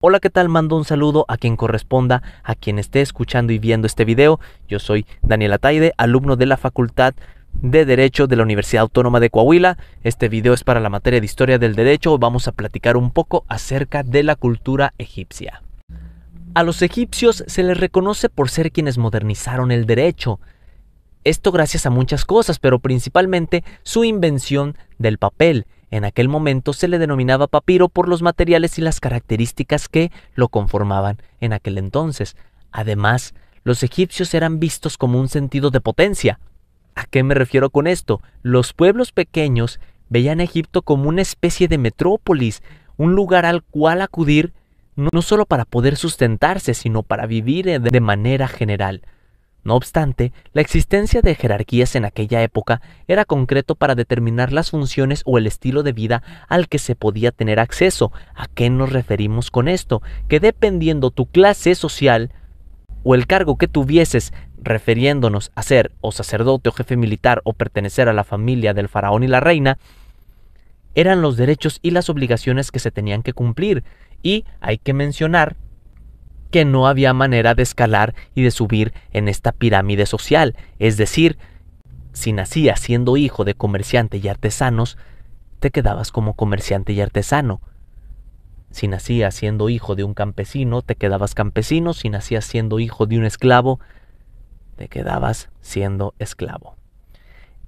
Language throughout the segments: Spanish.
Hola, ¿qué tal? Mando un saludo a quien corresponda, a quien esté escuchando y viendo este video. Yo soy Daniel Ataide, alumno de la Facultad de Derecho de la Universidad Autónoma de Coahuila. Este video es para la materia de Historia del Derecho. Vamos a platicar un poco acerca de la cultura egipcia. A los egipcios se les reconoce por ser quienes modernizaron el derecho. Esto gracias a muchas cosas, pero principalmente su invención del papel. En aquel momento se le denominaba papiro por los materiales y las características que lo conformaban en aquel entonces. Además, los egipcios eran vistos como un sentido de potencia. ¿A qué me refiero con esto? Los pueblos pequeños veían a Egipto como una especie de metrópolis, un lugar al cual acudir no solo para poder sustentarse, sino para vivir de manera general. No obstante, la existencia de jerarquías en aquella época era concreto para determinar las funciones o el estilo de vida al que se podía tener acceso. ¿A qué nos referimos con esto? Que dependiendo tu clase social o el cargo que tuvieses, refiriéndonos a ser o sacerdote o jefe militar o pertenecer a la familia del faraón y la reina, eran los derechos y las obligaciones que se tenían que cumplir. Y hay que mencionar que no había manera de escalar y de subir en esta pirámide social. Es decir, si nacías siendo hijo de comerciante y artesanos, te quedabas como comerciante y artesano. Si nacías siendo hijo de un campesino, te quedabas campesino. Si nacías siendo hijo de un esclavo, te quedabas siendo esclavo.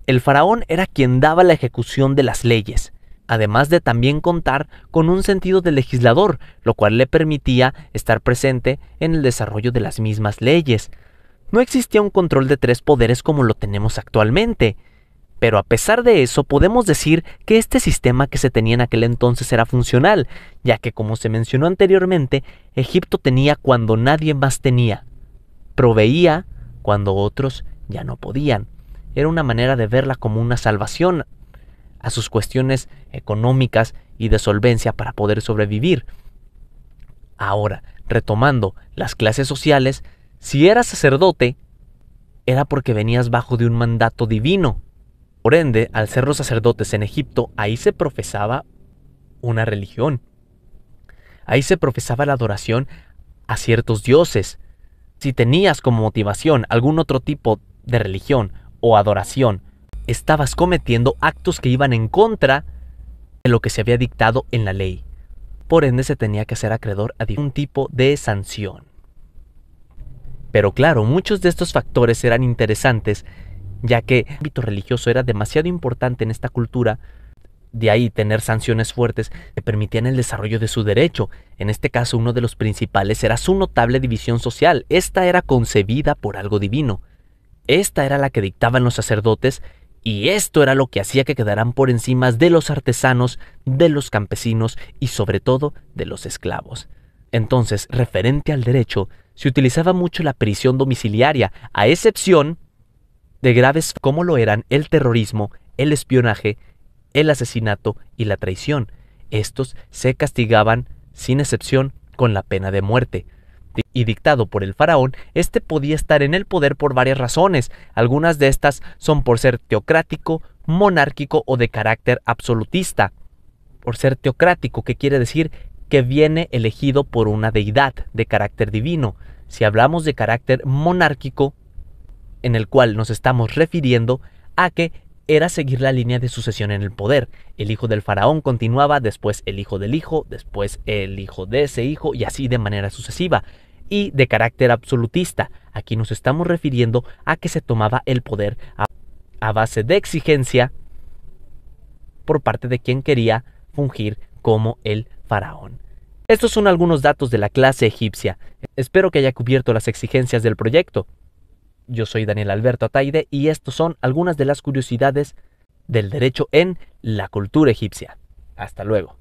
El faraón era quien daba la ejecución de las leyes, además de también contar con un sentido de legislador, lo cual le permitía estar presente en el desarrollo de las mismas leyes. No existía un control de tres poderes como lo tenemos actualmente, pero a pesar de eso podemos decir que este sistema que se tenía en aquel entonces era funcional, ya que como se mencionó anteriormente, Egipto tenía cuando nadie más tenía, proveía cuando otros ya no podían. Era una manera de verla como una salvación a sus cuestiones económicas y de solvencia para poder sobrevivir. Ahora, retomando las clases sociales, si eras sacerdote, era porque venías bajo de un mandato divino. Por ende, al ser los sacerdotes en Egipto, ahí se profesaba una religión. Ahí se profesaba la adoración a ciertos dioses. Si tenías como motivación algún otro tipo de religión o adoración, estabas cometiendo actos que iban en contra de lo que se había dictado en la ley. Por ende, se tenía que hacer acreedor a un tipo de sanción. Pero claro, muchos de estos factores eran interesantes, ya que el ámbito religioso era demasiado importante en esta cultura. De ahí tener sanciones fuertes que permitían el desarrollo de su derecho. En este caso, uno de los principales era su notable división social. Esta era concebida por algo divino. Esta era la que dictaban los sacerdotes, y esto era lo que hacía que quedaran por encima de los artesanos, de los campesinos y sobre todo de los esclavos. Entonces, referente al derecho, se utilizaba mucho la prisión domiciliaria, a excepción de graves como lo eran el terrorismo, el espionaje, el asesinato y la traición. Estos se castigaban sin excepción con la pena de muerte. Y dictado por el faraón, este podía estar en el poder por varias razones. Algunas de estas son por ser teocrático, monárquico o de carácter absolutista. Por ser teocrático, ¿qué quiere decir? Que viene elegido por una deidad de carácter divino. Si hablamos de carácter monárquico, en el cual nos estamos refiriendo a que era seguir la línea de sucesión en el poder. El hijo del faraón continuaba, después el hijo del hijo, después el hijo de ese hijo y así de manera sucesiva. Y de carácter absolutista, aquí nos estamos refiriendo a que se tomaba el poder a base de exigencia por parte de quien quería fungir como el faraón. Estos son algunos datos de la clase egipcia. Espero que haya cubierto las exigencias del proyecto. Yo soy Daniel Alberto Ataide y estos son algunas de las curiosidades del derecho en la cultura egipcia. Hasta luego.